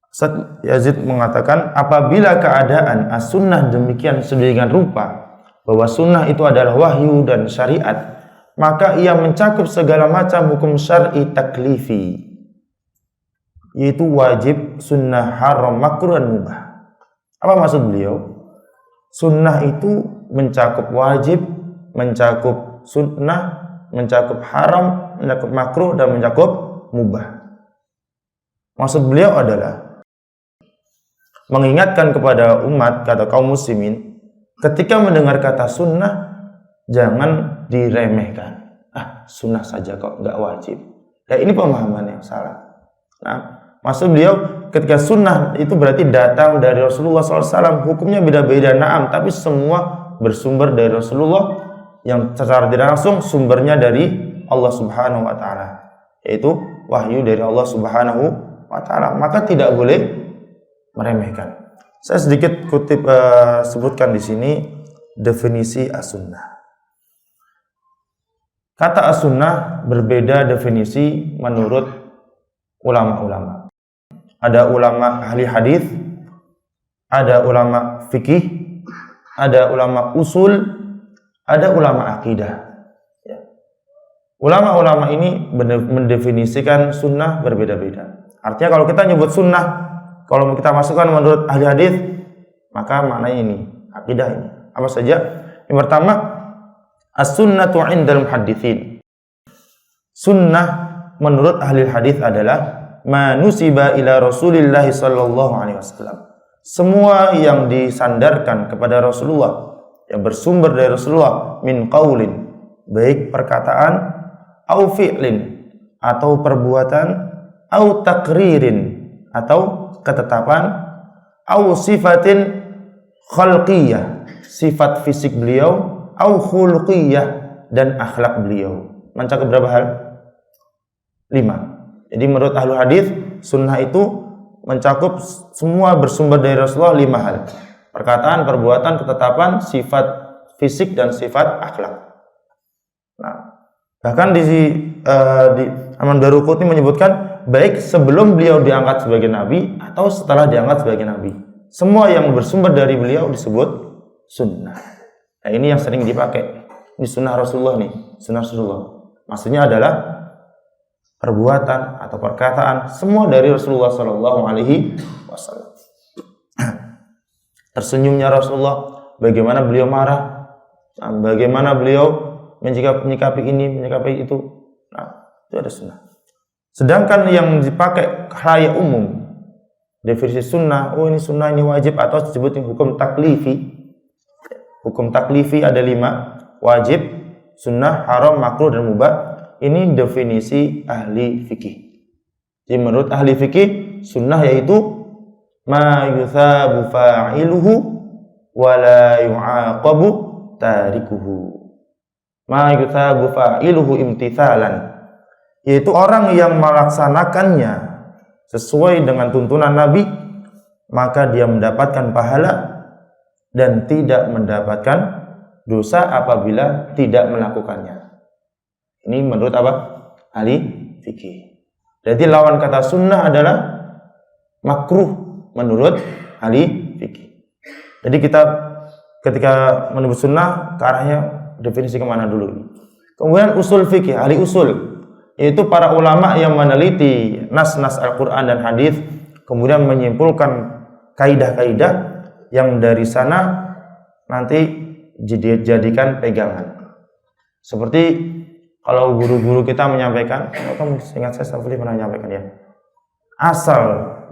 Ustaz Yazid mengatakan apabila keadaan as-sunnah demikian sedemikian rupa bahwa sunnah itu adalah wahyu dan syariat, maka ia mencakup segala macam hukum syar'i taklifi, yaitu wajib, sunnah, haram, makruh, dan mubah. Apa maksud beliau? Sunnah itu mencakup wajib, mencakup sunnah, mencakup haram, mencakup makruh, dan mencakup mubah. Maksud beliau adalah mengingatkan kepada umat, kata kaum muslimin, ketika mendengar kata sunnah jangan diremehkan. Sunnah saja kok, nggak wajib. Ya, ini pemahaman yang salah. Nah, maksud beliau ketika sunnah itu berarti datang dari Rasulullah SAW, hukumnya beda-beda, naam, tapi semua bersumber dari Rasulullah yang secara tidak langsung sumbernya dari Allah Subhanahu wa taala, yaitu wahyu dari Allah Subhanahu wa taala. Maka tidak boleh meremehkan. Saya sedikit kutip sebutkan di sini definisi as-sunnah. Kata as-sunnah berbeda definisi menurut ulama-ulama. Ada ulama ahli hadis, ada ulama fikih, ada ulama usul, ada ulama akidah. Ya. Ulama-ulama ini mendefinisikan sunnah berbeda-beda. Artinya kalau kita nyebut sunnah, kalau kita masukkan menurut ahli hadis, maka maknanya ini, akidah ini. Apa saja? Yang pertama, as-sunnatu 'indal muhadditsin. Sunnah menurut ahli hadis adalah manusiba ila Rasulillah sallallahu alaihi wasallam. Semua yang disandarkan kepada Rasulullah, yang bersumber dari Rasulullah, min qaulin, baik perkataan, au fi'lin, atau perbuatan, au takririn, atau ketetapan, au sifatin khalqiyah, sifat fisik beliau, au khuluqiyah, dan akhlak beliau. Mencakup berapa hal? 5. Jadi menurut ahlul hadis, sunnah itu mencakup semua bersumber dari Rasulullah 5 hal. Perkataan, perbuatan, ketetapan, sifat fisik, dan sifat akhlak. Nah, bahkan di Aman Daruqutni menyebutkan baik sebelum beliau diangkat sebagai nabi atau setelah diangkat sebagai nabi, semua yang bersumber dari beliau disebut sunnah. Nah, ini yang sering dipakai. Ini sunnah Rasulullah nih, sunnah Rasulullah. Maksudnya adalah perbuatan atau perkataan semua dari Rasulullah Sallallahu Alaihi Wasallam. Tersenyumnya Rasulullah, bagaimana beliau marah, bagaimana beliau menyikapi ini, menyikapi itu. Nah, itu ada sunnah. Sedangkan yang dipakai khalayak umum, definisi sunnah, oh ini sunnah, ini wajib, atau disebut hukum taklifi. Hukum taklifi ada 5, wajib, sunnah, haram, makruh, dan mubah. Ini definisi ahli fikih. Jadi menurut ahli fikih, sunnah yaitu ma yuthabu fa'iluhu wa la yu'aqabu tarikuhu. Ma yuthabu fa'iluhu imtithalan, yaitu orang yang melaksanakannya sesuai dengan tuntunan Nabi, maka dia mendapatkan pahala dan tidak mendapatkan dosa apabila tidak melakukannya. Ini menurut apa? Ahli fikih. Jadi lawan kata sunnah adalah makruh menurut ahli fikih. Jadi kita ketika menyebut sunnah, ke arahnya definisi kemana dulu? Kemudian usul fikih, ahli usul, yaitu para ulama yang meneliti nas-nas Al-Quran dan hadis, kemudian menyimpulkan kaidah-kaidah yang dari sana nanti dijadikan pegangan. Seperti kalau guru-guru kita menyampaikan, kamu ingat saya Safri pernah menyampaikan ya, asal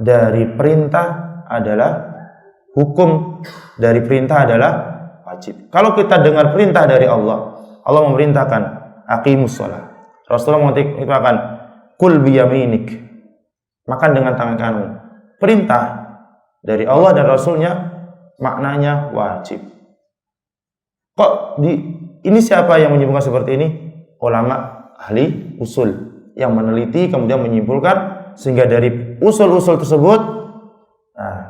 dari perintah adalah hukum, dari perintah adalah wajib. Kalau kita dengar perintah dari Allah, Allah memerintahkan aqimus shalah. Rasulullah mengatakan kul biyaminik, makan dengan tangan kanan. Perintah dari Allah dan Rasulnya maknanya wajib. Kok ini siapa yang menyimpulkan seperti ini? Ulama ahli usul yang meneliti kemudian menyimpulkan, sehingga dari usul-usul tersebut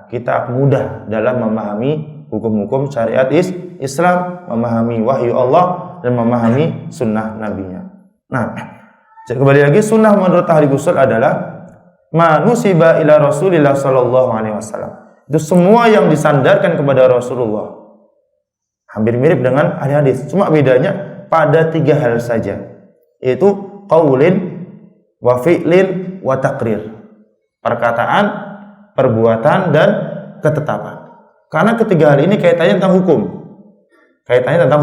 kita mudah dalam memahami hukum-hukum syariat Islam, memahami wahyu Allah dan memahami sunnah nabinya. Nah, kembali lagi, sunnah menurut ahli usul adalah manusiba ila Rasulillah sallallahu alaihi wasallam. Itu semua yang disandarkan kepada Rasulullah. Hampir mirip dengan ahli hadis, cuma bedanya pada 3 hal saja, yaitu qaulin wa fi'lin wa taqrir. Perkataan, perbuatan, dan ketetapan. Karena ketiga hal ini kaitannya tentang hukum. Kaitannya tentang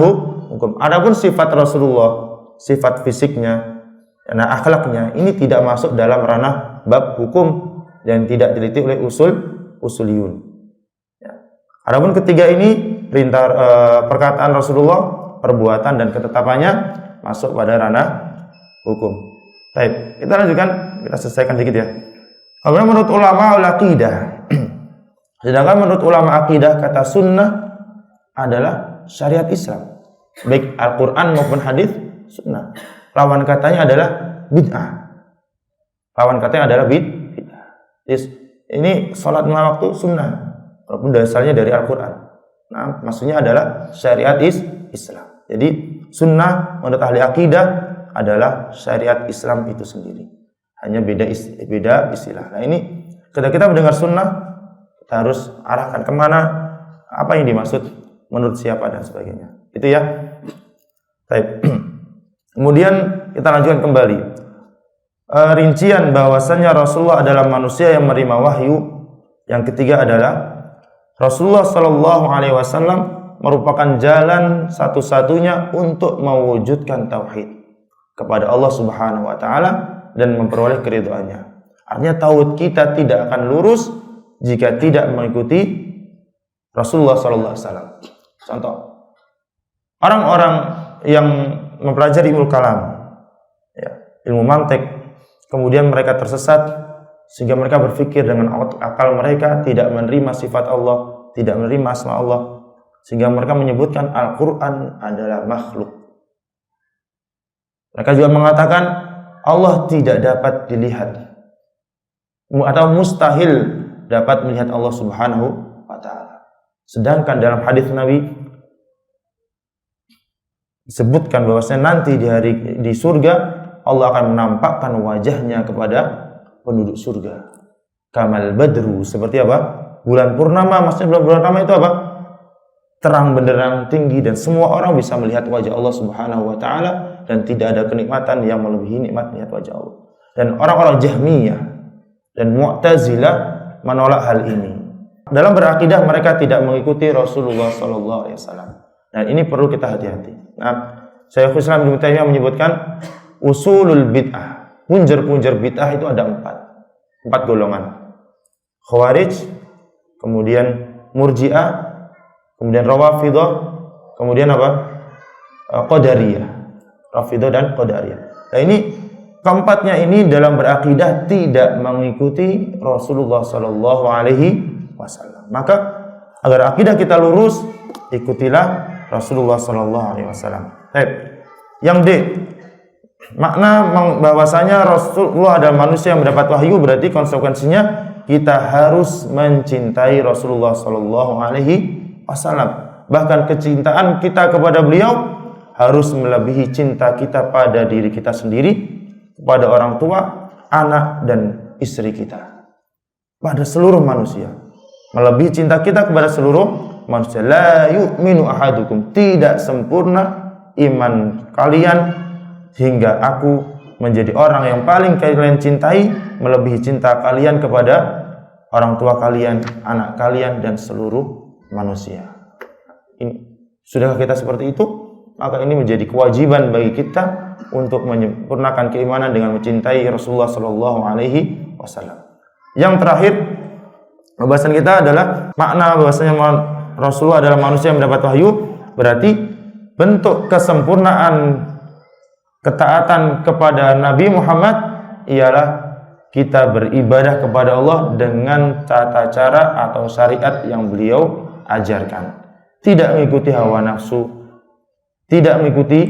hukum. Adapun sifat Rasulullah, sifat fisiknya, nah akhlaknya, ini tidak masuk dalam ranah bab hukum dan tidak diteliti oleh usuliyun. Adapun ketiga ini, perintah perkataan Rasulullah, perbuatan dan ketetapannya masuk pada ranah hukum. Baik, kita lanjutkan, kita selesaikan dikit ya. Kemudian menurut ulama al-aqidah, sedangkan menurut ulama akidah, kata sunnah adalah syariat Islam, baik Al-Quran maupun hadis sunnah. Lawan katanya adalah bid'ah. Lawan katanya adalah bid'ah. Ini sholat 5 waktu sunnah, walaupun dasarnya dari Al-Quran. Nah, maksudnya adalah syariat Islam. Jadi sunnah menurut ahli akidah adalah syariat Islam itu sendiri. Hanya beda istilah. Nah ini ketika kita mendengar sunnah, kita harus arahkan kemana, apa yang dimaksud, menurut siapa dan sebagainya. Itu ya. Baik. Kemudian kita lanjutkan kembali. Rincian bahwasannya Rasulullah adalah manusia yang menerima wahyu. Yang ketiga adalah Rasulullah Shallallahu Alaihi Wasallam merupakan jalan satu-satunya untuk mewujudkan tauhid kepada Allah Subhanahu Wa Taala dan memperoleh keridhaannya. Artinya tauhid kita tidak akan lurus jika tidak mengikuti Rasulullah Shallallahu Alaihi Wasallam. Contoh, orang-orang yang mempelajari ilmu kalam, ilmu mantik, kemudian mereka tersesat sehingga mereka berpikir dengan akal mereka tidak menerima sifat Allah, tidak menerima asma Allah, sehingga mereka menyebutkan Al-Quran adalah makhluk. Mereka juga mengatakan Allah tidak dapat dilihat atau mustahil dapat melihat Allah Subhanahu wa Ta'ala. Sedangkan dalam hadis Nabi disebutkan bahwasanya nanti di surga Allah akan menampakkan wajahnya kepada penduduk surga. Kamal badru, seperti apa? Bulan purnama. Maksudnya bulan purnama itu apa? Terang benderang tinggi dan semua orang bisa melihat wajah Allah Subhanahu wa Ta'ala dan tidak ada kenikmatan yang melebihi nikmat melihat wajah Allah. Dan orang-orang Jahmiyah dan Mu'tazilah menolak hal ini. Dalam berakidah mereka tidak mengikuti Rasulullah sallallahu alaihi wasallam. Dan ini perlu kita hati-hati. Nah, Syekhul Islam Ibnu Taimiyah menyebutkan usulul bid'ah. punjer-punjer bid'ah itu ada empat golongan. Khawarij, kemudian Murji'ah, kemudian Rawafidhah, kemudian apa? Qadariyah. Rafidhah dan Qadariyah. Nah ini keempatnya ini dalam berakidah tidak mengikuti Rasulullah sallallahu alaihi wasallam. Maka agar akidah kita lurus, ikutilah Rasulullah sallallahu alaihi wasallam. Baik. Yang D, makna bahwasanya Rasulullah adalah manusia yang mendapat wahyu, berarti konsekuensinya kita harus mencintai Rasulullah sallallahu alaihi wasallam. Bahkan kecintaan kita kepada beliau harus melebihi cinta kita pada diri kita sendiri, kepada orang tua, anak dan istri kita. Pada seluruh manusia. Melebihi cinta kita kepada seluruh manusia. La yu'minu ahadukum, tidak sempurna iman kalian hingga aku menjadi orang yang paling kalian cintai, melebihi cinta kalian kepada orang tua kalian, anak kalian dan seluruh manusia. Sudahkah kita seperti itu? Maka ini menjadi kewajiban bagi kita untuk menyempurnakan keimanan dengan mencintai Rasulullah sallallahu alaihi wasallam. Yang terakhir, pembahasan kita adalah makna bahwasanya Rasulullah adalah manusia yang mendapat wahyu, berarti bentuk kesempurnaan ketaatan kepada Nabi Muhammad ialah kita beribadah kepada Allah dengan tata cara atau syariat yang beliau ajarkan. Tidak mengikuti hawa nafsu, tidak mengikuti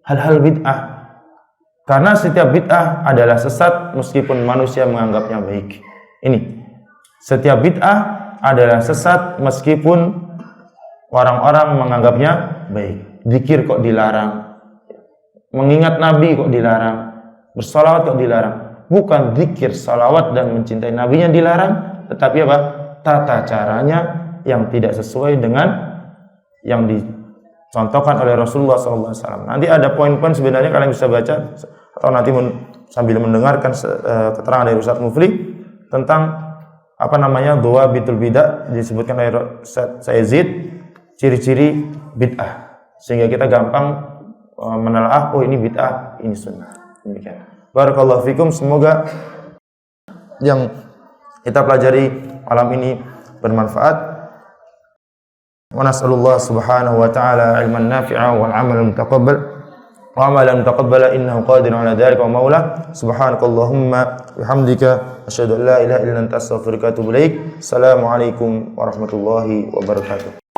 hal-hal bid'ah. Karena setiap bid'ah adalah sesat meskipun manusia menganggapnya baik. Ini, setiap bid'ah adalah sesat meskipun orang-orang menganggapnya baik. Zikir kok dilarang, mengingat Nabi kok dilarang, bersalawat kok dilarang. Bukan zikir, salawat dan mencintai Nabinya dilarang, tetapi apa? Tata caranya yang tidak sesuai dengan yang dicontohkan oleh Rasulullah SAW. Nanti ada poin-poin sebenarnya kalian bisa baca atau nanti sambil mendengarkan keterangan dari Ustaz Mufli tentang apa namanya dhawabitul bid'ah, disebutkan oleh Sayyid, ciri-ciri bid'ah, sehingga kita gampang menelaah, oh ini bid'ah, ini sunnah. Demikian. Barakallahu fikum, semoga yang kita pelajari malam ini bermanfaat. Wa nas'alullah subhanahu wa ta'ala ilman nafi'a wal 'amalan mutaqabbal wa 'amalan mutaqabbala innahu qadirun 'ala dzalika wa maula. Subhanakallahumma bihamdika asyhadu an la ilaha illa anta astaghfiruka wa atubu ilaik. Assalamualaikum warahmatullahi wabarakatuh.